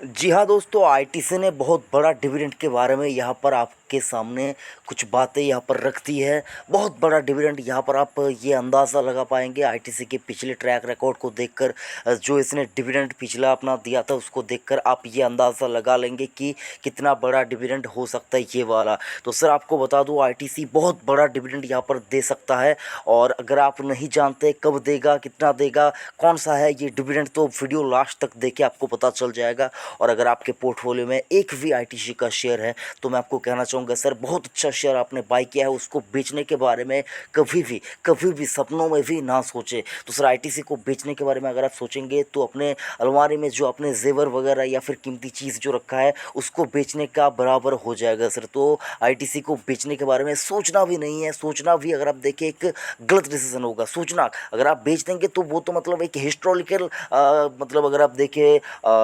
जी हाँ दोस्तों, आईटीसी ने बहुत बड़ा डिविडेंड के बारे में यहाँ पर आपके सामने कुछ बातें यहाँ पर रख दी है। बहुत बड़ा डिविडेंड यहाँ पर आप ये अंदाज़ा लगा पाएंगे आईटीसी के पिछले ट्रैक रिकॉर्ड को देखकर। जो इसने डिविडेंड पिछला अपना दिया था उसको देखकर आप ये अंदाज़ा लगा लेंगे कि कितना बड़ा डिविडेंड हो सकता है ये वाला। तो सर आपको बता दूँ, आईटीसी बहुत बड़ा डिविडेंड यहाँ पर दे सकता है। और अगर आप नहीं जानते कब देगा, कितना देगा, कौन सा है ये डिविडेंड, तो वीडियो लास्ट तक देखे आपको पता चल जाएगा। और अगर आपके पोर्टफोलियो में एक भी आईटीसी का शेयर है तो मैं आपको कहना चाहूँगा सर, बहुत अच्छा शेयर आपने बाई किया है। उसको बेचने के बारे में कभी भी सपनों में भी ना सोचे। तो सर आईटीसी को बेचने के बारे में अगर आप सोचेंगे तो अपने अलमारी में जो अपने जेवर वगैरह या फिर कीमती चीज़ जो रखा है उसको बेचने का बराबर हो जाएगा सर। तो आईटीसी को बेचने के बारे में सोचना भी नहीं है। सोचना भी अगर आप देखें एक गलत डिसीजन होगा। सोचना अगर आप बेच देंगे तो वो तो मतलब एक हिस्टोरिकल मतलब अगर आप देखें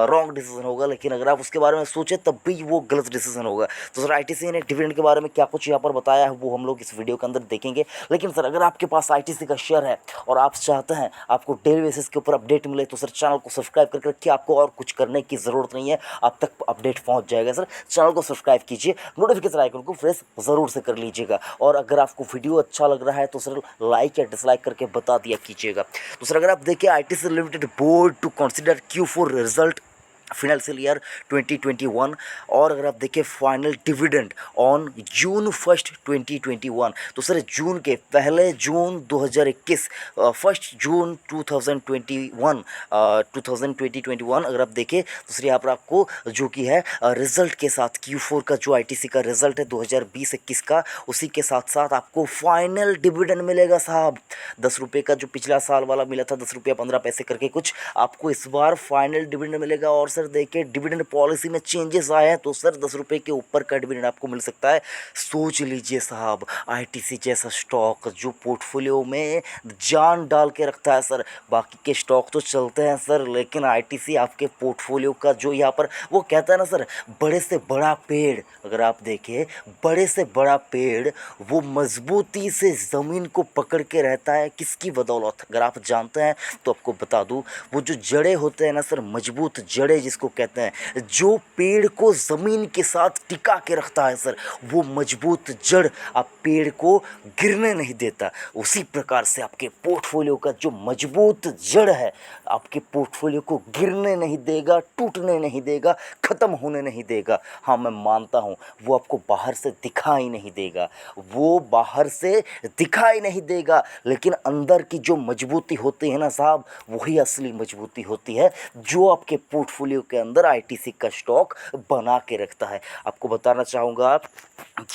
रॉन्ग डिसीजन होगा। लेकिन अगर आप उसके बारे में सोचें तब भी वो गलत डिसीजन होगा। तो सर आईटीसी ने डिविडेंड के बारे में क्या कुछ यहाँ पर बताया है वो हम लोग इस वीडियो के अंदर देखेंगे। लेकिन सर अगर आपके पास आईटीसी का शेयर है और आप चाहते हैं आपको डेली बेसिस के ऊपर अपडेट मिले तो सर चैनल को सब्सक्राइब करके रखिए। आपको और कुछ करने की ज़रूरत नहीं है, आप तक अपडेट पहुँच जाएगा। सर चैनल को सब्सक्राइब कीजिए, नोटिफिकेशन आइकन को प्रेस ज़रूर से कर लीजिएगा। और अगर आपको वीडियो अच्छा लग रहा है तो सर लाइक या डिसलाइक करके बता दिया कीजिएगा। तो सर अगर आप देखिए, ITC limited board to consider Q4 result financial year 2021। और अगर आप देखें फाइनल डिविडेंड ऑन June 1 2021, तो सर जून के पहले जून 2021 1 जून 2021 अगर आप देखें तो सर यहाँ पर आपको जो कि है रिजल्ट के साथ Q4 का जो आईटीसी का रिजल्ट है 2020-21 का, उसी के साथ साथ आपको फाइनल डिविडेंड मिलेगा साहब। 10 रुपये का जो पिछला साल वाला मिला था, 10 रुपया 15 पैसे करके कुछ, आपको इस बार फाइनल डिविडेंड मिलेगा। और सर देखिए डिविडेंड पॉलिसी में चेंजेस आए हैं तो सर 10 रुपये के ऊपर का डिविडेंड आपको मिल सकता है। सोच लीजिए साहब, आईटीसी जैसा स्टॉक जो पोर्टफोलियो में जान डाल के रखता है सर। बाकी के स्टॉक तो चलते हैं सर, लेकिन आईटीसी आपके पोर्टफोलियो का जो यहाँ पर वो कहता है ना सर, बड़े से बड़ा पेड़, अगर आप देखें बड़े से बड़ा पेड़ वो मजबूती से ज़मीन को पकड़ के रहता है। किसकी बदौलत, अगर आप जानते हैं तो आपको बता दूं, वो जो जड़ें होते हैं ना सर, मजबूत जड़ें जिसको कहते हैं, जो पेड़ को ज़मीन के साथ टिका के रखता है सर, वो मजबूत जड़ आप पेड़ को गिरने नहीं देता। उसी प्रकार से आपके पोर्टफोलियो का जो मजबूत जड़ है आपके पोर्टफोलियो को गिरने नहीं देगा, टूटने नहीं देगा, ख़त्म होने नहीं देगा। हाँ मैं मानता हूँ वो आपको बाहर से दिखाई नहीं देगा, वो बाहर से दिखाई नहीं देगा, लेकिन अंदर की जो मजबूती होती है ना साहब, वही असली मजबूती होती है जो आपके पोर्टफोलियो के अंदर आईटीसी का स्टॉक बना के रखता है। आपको बताना चाहूँगा,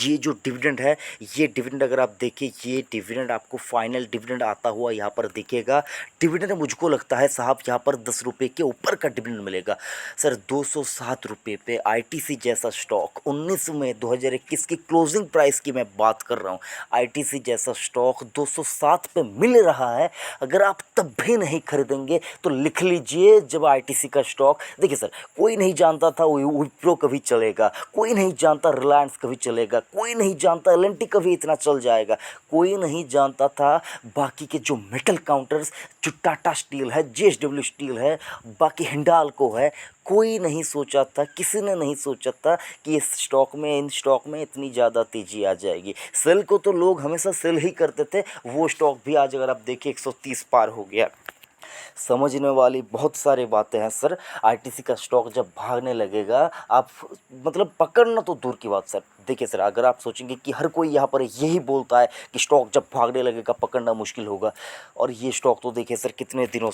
ये जो डिविडेंड है, ये डिविडेंड अगर आप देखिए, ये डिविडेंड आपको फाइनल डिविडेंड आता हुआ यहाँ पर दिखेगा। डिविडेंड मुझको लगता है साहब यहाँ पर 10 रुपये के ऊपर का डिविडेंड मिलेगा सर। 207 रुपये पे आईटीसी जैसा स्टॉक 19 मई 2021 की क्लोजिंग प्राइस की मैं बात कर रहा हूँ, आईटीसी जैसा स्टॉक 207 पे मिल रहा है। अगर आप तब भी नहीं खरीदेंगे तो लिख लीजिए, जब आईटीसी का स्टॉक देखिए सर, कोई नहीं जानता था विप्रो कभी चलेगा, कोई नहीं जानता रिलायंस कभी चलेगा, कोई नहीं जानता एल&टी कभी इतना चल जाएगा, कोई नहीं जानता था बाकी के जो मेटल काउंटर्स, जो टाटा स्टील है, जेएसडब्ल्यू स्टील है, बाकी हिंडाल्को है, कोई नहीं सोचा था, किसी ने नहीं सोचा था कि इस स्टॉक में, इन स्टॉक में इतनी ज़्यादा तेज़ी आ जाएगी। सेल को तो लोग हमेशा सेल ही करते थे, वो स्टॉक भी आज अगर आप देखिए 130 पार हो गया। समझने वाली बहुत सारी बातें हैं सर। आईटीसी का स्टॉक जब भागने लगेगा, आप मतलब पकड़ना तो दूर की बात सर। देखिए सर, अगर आप सोचेंगे कि हर कोई यहाँ पर यही बोलता है कि स्टॉक जब भागने लगेगा पकड़ना मुश्किल होगा, और ये स्टॉक तो देखिए सर कितने दिनों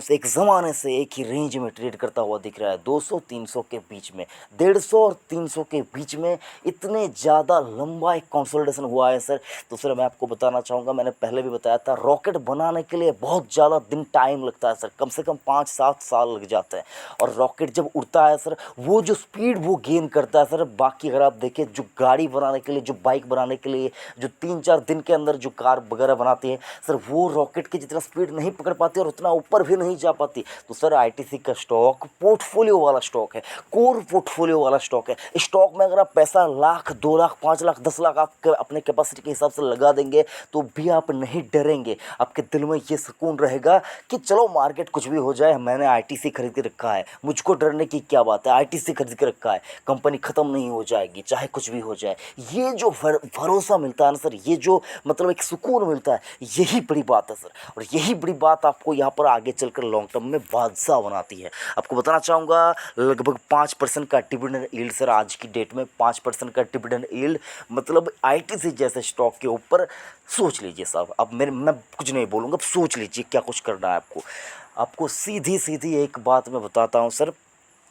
से एक ज़माने से एक ही रेंज में ट्रेड करता हुआ दिख रहा है, 200-300 के बीच में, 150 और 300 के बीच में। इतने ज़्यादा लंबा एक कंसोलिडेशन हुआ है सर। तो सर मैं आपको बताना चाहूँगा, मैंने पहले भी बताया था, रॉकेट बनाने के लिए बहुत ज़्यादा दिन टाइम लगता है सर, कम से कम 5-7 साल लग जाते हैं। और रॉकेट जब उड़ता है सर, वो जो स्पीड वो गेन करता है सर, बाकी अगर आप देखें जो गाड़ी बनाने के लिए, जो बाइक बनाने के लिए, जो 3-4 दिन के अंदर जो कार वगैरह बनाती है सर, वो रॉकेट की जितना स्पीड नहीं पकड़ पाती और उतना ऊपर भी नहीं जा पाती। तो सर आईटीसी का स्टॉक पोर्टफोलियो वाला स्टॉक है, कोर पोर्टफोलियो वाला स्टॉक है। स्टॉक में अगर आप पैसा लाख, 2 लाख, 5 लाख, 10 लाख आप अपने कैपेसिटी के हिसाब से लगा देंगे तो भी आप नहीं डरेंगे। आपके दिल में ये सुकून रहेगा कि चलो मार्केट कुछ भी हो जाए, मैंने आईटीसी खरीद के रखा है, मुझको डरने की क्या बात है, आईटीसी खरीद के रखा है, कंपनी ख़त्म नहीं हो जाएगी चाहे कुछ भी हो जाए। ये जो भरोसा मिलता है ना सर, ये जो मतलब एक सुकून मिलता है, यही बड़ी बात है सर। और यही बड़ी बात आपको यहाँ पर आगे चलकर लॉन्ग टर्म में बादशाह बनाती है। आपको बताना चाहूँगा लगभग 5% का डिविडेंड यील्ड सर, आज की डेट में 5% का डिविडेंड यील्ड, मतलब आईटीसी जैसे स्टॉक के ऊपर सोच लीजिए साहब। अब मैं कुछ नहीं बोलूँगा, अब सोच लीजिए क्या कुछ करना है आपको। आपको सीधी सीधी एक बात मैं बताता हूँ सर,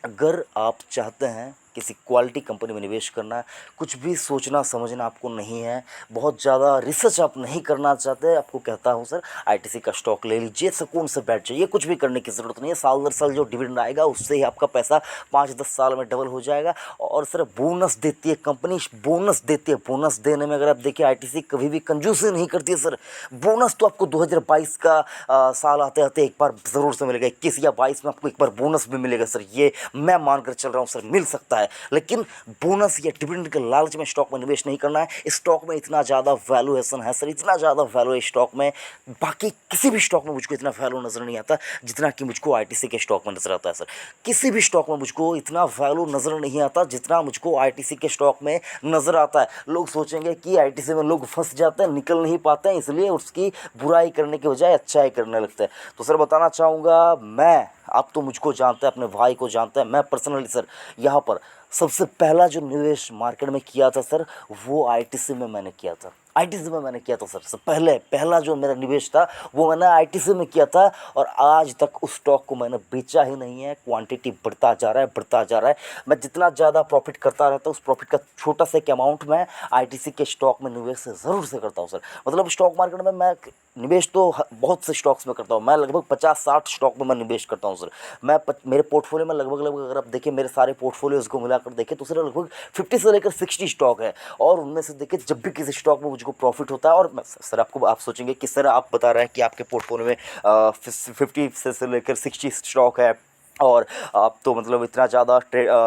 अगर आप चाहते हैं किसी क्वालिटी कंपनी में निवेश करना है, कुछ भी सोचना समझना आपको नहीं है, बहुत ज़्यादा रिसर्च आप नहीं करना चाहते, आपको कहता हूँ सर आईटीसी का स्टॉक ले लीजिए, सुकून से बैठ जाइए, कुछ भी करने की ज़रूरत नहीं है। साल दर साल जो डिविडेंड आएगा उससे ही आपका पैसा 5-10 साल में डबल हो जाएगा। और सर बोनस देती है कंपनी, बोनस देती है। बोनस देने में अगर आप देखिए आईटीसी कभी भी कंजूसी नहीं करती है सर। बोनस तो आपको 2022 का साल आते आते एक बार ज़रूर से मिलेगा, 21 या 22 में आपको एक बार बोनस भी मिलेगा सर, ये मैं मानकर चल रहा हूँ सर, मिल सकता है। लेकिन बोनस या डिविडेंड के लालच में स्टॉक में निवेश नहीं करना है। स्टॉक में इतना ज़्यादा वैल्यूएशन है सर, इतना ज़्यादा वैल्यू है स्टॉक में, बाकी किसी भी स्टॉक में मुझको इतना वैल्यू नज़र नहीं आता जितना कि मुझको आईटीसी के स्टॉक में नज़र आता है सर। किसी भी स्टॉक में मुझको इतना वैल्यू नज़र नहीं आता जितना मुझको आईटीसी के स्टॉक में नज़र आता है। लोग सोचेंगे कि आईटीसी में लोग फंस जाते हैं, निकल नहीं पाते हैं, इसलिए उसकी बुराई करने के बजाय अच्छाई करने लगते हैं। तो सर बताना चाहूँगा मैं, आप तो मुझको जानते हैं, अपने भाई को जानते हैं, मैं पर्सनली सर यहाँ पर सबसे पहला जो निवेश मार्केट में किया था सर, वो आईटीसी में मैंने किया था। आईटीसी में मैंने किया था सर, सबसे पहला जो मेरा निवेश था वो मैंने आईटीसी में किया था। और आज तक उस स्टॉक को मैंने बेचा ही नहीं है। क्वांटिटी बढ़ता जा रहा है, बढ़ता जा रहा है। मैं जितना ज़्यादा प्रॉफिट करता रहता हूँ, उस प्रॉफिट का छोटा सा एक अमाउंट मैं आईटीसी के स्टॉक में निवेश ज़रूर से करता हूँ सर। मतलब स्टॉक मार्केट में मैं निवेश तो बहुत से स्टॉक्स में करता हूँ। मैं लगभग 50-60 स्टॉक में मैं निवेश करता हूँ सर। मेरे पोर्टफोलियो में लगभग अगर आप देखिए, मेरे सारे पोर्टफोलियोज़ को मिलाकर देखें तो सर लगभग 50 से लेकर 60 स्टॉक है। और उनमें से देखिए जब भी किसी स्टॉक में मुझको प्रॉफिट होता है, और सर आपको, आप सोचेंगे कि सर आप बता रहे हैं कि आपके पोर्टफोलियो में 50 से लेकर 60 स्टॉक है और आप तो मतलब इतना ज़्यादा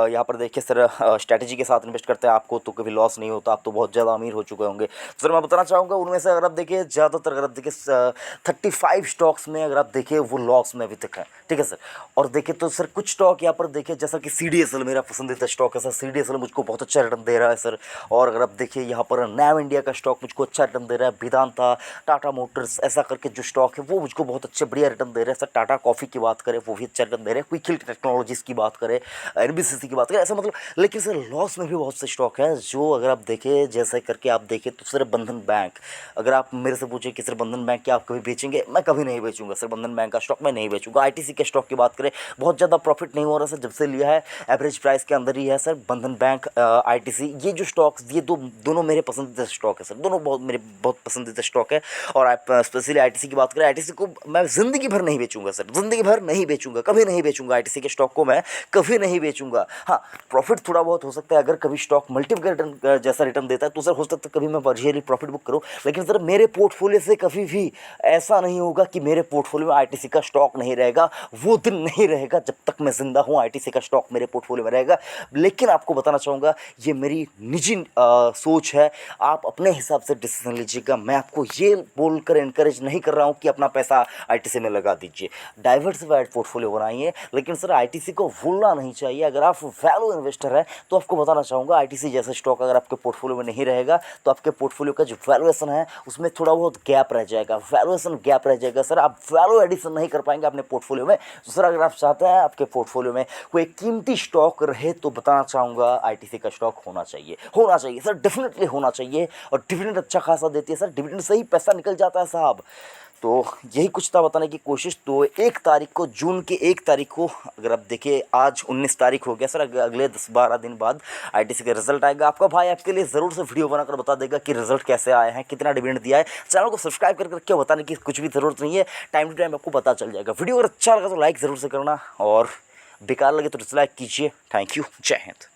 यहाँ पर देखिए सर स्ट्रैटेजी के साथ इन्वेस्ट करते हैं, आपको तो कभी लॉस नहीं होता, आप तो बहुत ज़्यादा अमीर हो चुके होंगे। तो सर मैं बताना चाहूँगा उनमें से अगर आप देखिए ज़्यादातर, अगर आप देखिए 35 स्टॉक्स में अगर आप देखिए वो लॉस में अभी तक है, ठीक है सर। और देखिए तो सर कुछ स्टॉक यहाँ पर देखिए, जैसा कि CDSL मेरा पसंदीदा स्टॉक है सर, CDSL मुझको बहुत अच्छा रिटर्न दे रहा है सर। और अगर आप देखिए यहाँ पर नैव इंडिया का स्टॉक मुझको अच्छा रिटर्न दे रहा है, वेदांता, टाटा मोटर्स, ऐसा करके जो स्टॉक है वो मुझको बहुत अच्छे बढ़िया रिटर्न दे रहे हैं सर। टाटा कॉफ़ी की बात करें वो भी अच्छा रिटर्न दे रहे हैं, क्विक टेक्नोलॉजीज़ की बात करें, NBCC की बात करें, ऐसा मतलब। लेकिन सर लॉस में भी बहुत से स्टॉक है जो अगर आप देखें, जैसे करके आप देखें तो सर बंधन बैंक, अगर आप मेरे से पूछे कि सर बंधन बैंक क्या आप कभी बेचेंगे, मैं कभी नहीं बेचूंगा सर, बंधन बैंक का स्टॉक मैं नहीं बेचूंगा। आईटीसी के स्टॉक की बात करें, बहुत ज़्यादा प्रॉफिट नहीं हो रहा सर, जब से लिया है एवरेज प्राइस के अंदर ही है सर। बंधन बैंक, आईटीसी, ये जो स्टॉक्स, ये दोनों मेरे पसंदीदा स्टॉक है सर, दोनों मेरे बहुत पसंदीदा स्टॉक है। और आप स्पेशली आईटीसी की बात करें, आईटीसी को मैं ज़िंदगी भर नहीं बेचूंगा सर, ज़िंदगी भर नहीं बेचूंगा, कभी नहीं बेचूंगा आईटीसी के स्टॉक को मैं कभी नहीं बेचूंगा। हाँ, प्रॉफिट थोड़ा बहुत हो सकता है, अगर कभी स्टॉक मल्टीपल रिटर्न जैसा रिटर्न देता है तो सर हो सकता है कभी मैं वर्जियरली प्रॉफिट बुक करूँ। लेकिन सर मेरे पोर्टफोलियो से कभी भी ऐसा नहीं होगा कि मेरे पोर्टफोलियो में आईटीसी का स्टॉक नहीं रहेगा। वो दिन नहीं रहेगा जब तक मैं जिंदा हूँ, आईटीसी का स्टॉक मेरे पोर्टफोलियो में रहेगा। लेकिन आपको बताना चाहूँगा, ये मेरी निजी सोच है, आप अपने हिसाब से डिसीजन लीजिएगा। मैं आपको ये बोलकर इनकरेज नहीं कर रहा हूँ कि अपना पैसा आईटीसी में लगा दीजिए, डाइवर्सिफाइड पोर्टफोलियो बनाइए। लेकिन सर आईटीसी को भूलना नहीं चाहिए। अगर आप वैल्यू इन्वेस्टर हैं तो आपको बताना चाहूँगा, आईटीसी जैसा स्टॉक अगर आपके पोर्टफोलियो में नहीं रहेगा तो आपके पोर्टफोलियो का जो वैल्यूएशन है उसमें थोड़ा बहुत गैप रह जाएगा, वैल्यूएशन गैप रह जाएगा सर। आप वैल्यू एडिशन नहीं कर पाएंगे अपने पोर्टफोलियो में। तो सर अगर आप चाहते हैं आपके पोर्टफोलियो में कोई कीमती स्टॉक रहे तो बताना चाहूँगा आईटीसी का स्टॉक होना चाहिए सर, डेफिनेटली होना चाहिए। और डिविडेंड अच्छा खासा देती है सर, डिविडेंड से ही पैसा निकल जाता है साहब। तो यही कुछ था बताने की कोशिश। तो 1 तारीख को, जून के 1 तारीख को, अगर आप देखिए आज 19 तारीख हो गया सर, अगले 10-12 दिन बाद आईटीसी का रिजल्ट आएगा। आपका भाई आपके लिए ज़रूर से वीडियो बनाकर बता देगा कि रिजल्ट कैसे आए हैं, कितना डिविडेंड दिया है। चैनल को सब्सक्राइब करके रखिए, बताने की कुछ भी ज़रूरत नहीं है, टाइम टू टाइम आपको पता चल जाएगा। वीडियो अगर अच्छा लगा तो लाइक ज़रूर से करना, और बेकार लगे तो डिसलाइक कीजिए। थैंक यू, जय हिंद।